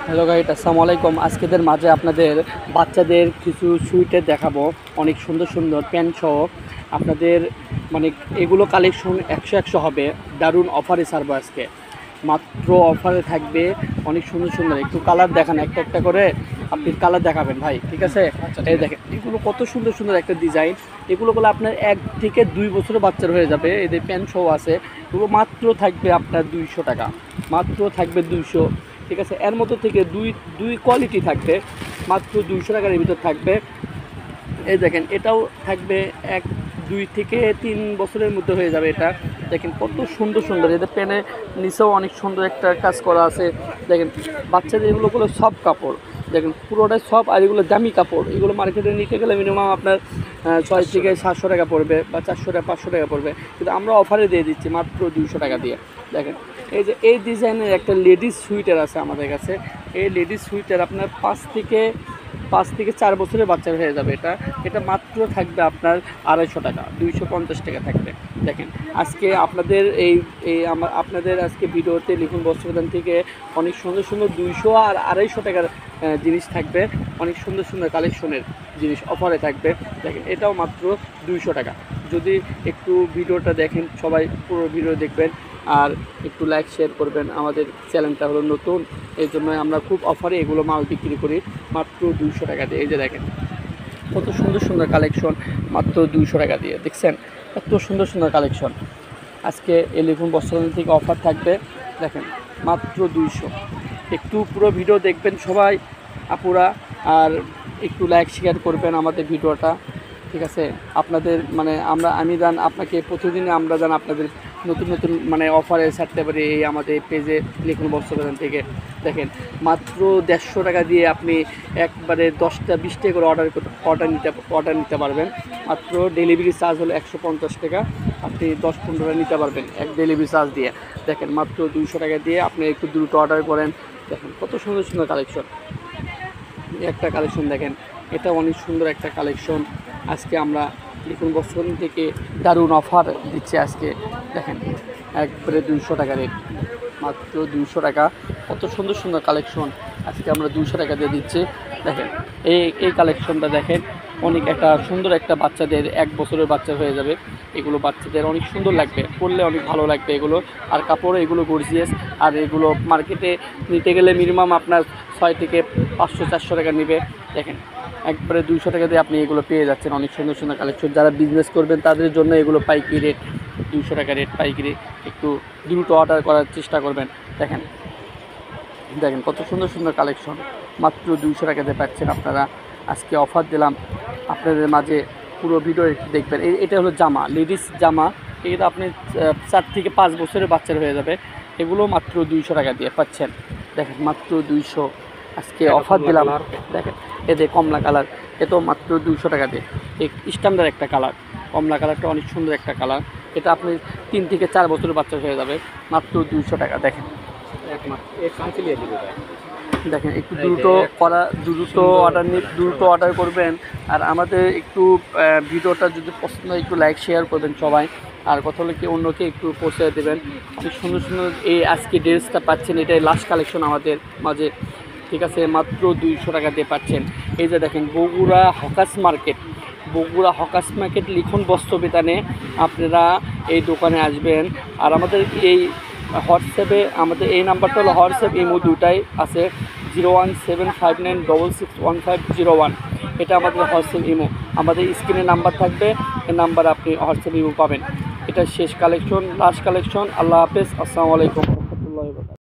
Hello guide, আসসালামু আলাইকুম। আজকেদের মাঝে আপনাদের বাচ্চাদের কিছু সুইটের দেখাবো, অনেক সুন্দর সুন্দর প্যান্ট সহ। আপনাদের মানে এগুলো কালেকশন 100 হবে। দারুণ অফারে ছাড়বো আজকে, মাত্র অফারে থাকবে। অনেক সুন্দর সুন্দর, একটু কালার দেখান, একটা একটা করে আপনি কালার দেখাবেন ভাই, ঠিক আছে? এই দেখেন এগুলো কত সুন্দর সুন্দর একটা ডিজাইন। এগুলো বলে আপনার 1 থেকে 2 বছরের বাচ্চার হয়ে যাবে। এদের প্যান্ট সহ আছে। এগুলো মাত্র থাকবে আপনার 200 টাকা, মাত্র থাকবে 200, ঠিক আছে? এর মতো থেকে দুই কোয়ালিটি থাকবে, মাত্র 200 টাকার ভিতর থাকবে। এই দেখেন এটাও থাকবে 2 থেকে 3 বছরের মধ্যে হয়ে যাবে। এটা দেখেন কত সুন্দর সুন্দর, এদের প্যানে নিচেও অনেক সুন্দর একটা কাজ করা আছে। দেখেন বাচ্চাদের এগুলো করে সব কাপড়, দেখেন পুরোটাই সব। আর এগুলো দামি কাপড়, এগুলো মার্কেটে নিতে গেলে মিনিমাম আপনার 6 থেকে 700 টাকা পড়বে, বা 400 টাকা 500 টাকা পড়বে। কিন্তু আমরা অফারে দিয়ে দিচ্ছি মাত্র 200 টাকা দিয়ে। দেখেন এই যে এই ডিজাইনের একটা লেডিস সুইটার আছে আমাদের কাছে। এই লেডিস সুইটার আপনার 5 থেকে 4 বছরের বাচ্চার হয়ে যাবে। এটা মাত্র থাকবে আপনার 250 টাকা, 250 টাকা থাকবে। দেখেন আজকে আপনাদের আপনাদের আজকে ভিডিওতে লিখুন বস্ত্রদান থেকে অনেক সুন্দর সুন্দর 200 আর 250 টাকার জিনিস থাকবে। অনেক সুন্দর সুন্দর কালেকশনের জিনিস অফারে থাকবে। দেখেন এটাও মাত্র 200 টাকা। যদি একটু ভিডিওটা দেখেন, সবাই পুরো ভিডিও দেখবেন আর একটু লাইক শেয়ার করবেন। আমাদের চ্যানেলটা হলো নতুন, এই জন্য আমরা খুব অফারে এগুলো মাল বিক্রি করি মাত্র 200 টাকা দিয়ে। এই যে দেখেন কত সুন্দর সুন্দর কালেকশন, মাত্র 200 টাকা দিয়ে। দেখছেন এত সুন্দর সুন্দর কালেকশন। আজকে এই লিখুন বস্ত্রদান থেকে অফার থাকবে। দেখেন মাত্র 200। একটু পুরো ভিডিও দেখবেন সবাই আপুরা, আর একটু লাইক শেয়ার করবেন আমাদের ভিডিওটা, ঠিক আছে? আপনাদের মানে আমি আপনাকে প্রতিদিনই আমরা আপনাদের নতুন নতুন মানে অফারে ছাড়তে পারি এই আমাদের পেজে লিখুন বস্ত্রদান থেকে। দেখেন মাত্র 150 টাকা দিয়ে আপনি একবারে 10টা 20টা করে অর্ডার নিতে পারবেন। মাত্র ডেলিভারি চার্জ হলো 150 টাকা, আপনি 10-15টা নিতে পারবেন এক ডেলিভারি চার্জ দিয়ে। দেখেন মাত্র 200 টাকা দিয়ে আপনি একটু দ্রুত অর্ডার করেন। দেখেন কত সুন্দর সুন্দর কালেকশন। একটা কালেকশন দেখেন, এটা অনেক সুন্দর একটা কালেকশন। আজকে আমরা লিখুন বস্ত্রদান থেকে দারুণ অফার দিচ্ছে আজকে। দেখেন একবারে 200 টাকা রেট, মাত্র 200 টাকা। কত সুন্দর সুন্দর কালেকশন আজকে আমরা 200 টাকা দিয়ে দিচ্ছি। দেখেন এই কালেকশনটা দেখেন, অনেক একটা সুন্দর, একটা বাচ্চাদের 1 বছরের বাচ্চা হয়ে যাবে। এগুলো বাচ্চাদের অনেক সুন্দর লাগবে, পরলে অনেক ভালো লাগবে এগুলো। আর কাপড় এগুলো গর্জিয়াস। আর এগুলো মার্কেটে নিতে গেলে মিনিমাম আপনার 6 থেকে 500-400 টাকা নেবে। দেখেন একবারে 200 টাকা দিয়ে আপনি এগুলো পেয়ে যাচ্ছেন। অনেক সুন্দর সুন্দর কালেকশন। যারা বিজনেস করবেন তাদের জন্য এগুলো পাইকারি রেট, 200 টাকা রেট পাইকারি। একটু দ্রুত অর্ডার করার চেষ্টা করবেন। দেখেন দেখেন কত সুন্দর সুন্দর কালেকশন, মাত্র 200 টাকাতে পাচ্ছেন আপনারা। আজকে অফার দিলাম আপনাদের মাঝে, পুরো ভিডিও দেখবেন। এটা হলো জামা, লেডিস জামা। এটা আপনি 4 থেকে 5 বছরের বাচ্চার হয়ে যাবে। এগুলো মাত্র 200 টাকা দিয়ে পাচ্ছেন। দেখেন মাত্র 200 আজকে অফার দিলাম। দেখেন এদের কমলা কালার, এটাও মাত্র 200 টাকা দিয়ে। স্ট্যান্ডার্ড একটা কালার, কমলা কালারটা অনেক সুন্দর একটা কালার। এটা আপনি 3 থেকে 4 বছরের বাচ্চা হয়ে যাবে, মাত্র 200 টাকা। দেখেন দেখেন একটু দ্রুত অর্ডার করবেন। আর আমাদের একটু ভিডিওটা যদি পছন্দ হয় একটু লাইক শেয়ার করবেন সবাই। আর কথা হলো কি, অন্যকে একটু পৌঁছে দেবেন। অনেক সুন্দর সুন্দর এই আজকে ড্রেসটা পাচ্ছেন, এটাই লাস্ট কালেকশন আমাদের মাঝে, ঠিক আছে? মাত্র 200 টাকা দিয়ে পাচ্ছেন। এই যে দেখেন বগুড়া হকার্স মার্কেট লিখুন বস্ত্রবিতানে আপনারা এই দোকানে আসবেন। আর আমাদের এই হোয়াটসঅ্যাপে আমাদের এই নাম্বারটা হলো হোয়াটসঅ্যাপ ইমো দুটাই আছে, 01759661501। এটা আমাদের হোয়াটসঅ্যাপ ইমো। আমাদের স্ক্রিনে নাম্বার থাকবে, এই নাম্বারে আপনি হোয়াটসঅ্যাপ ইমো পাবেন। এটা শেষ কালেকশন, লাস্ট কালেকশন। আল্লাহ হাফেজ, আসসালামু আলাইকুম রহমতুল্লাহি ওয়া বারাকাতুহু।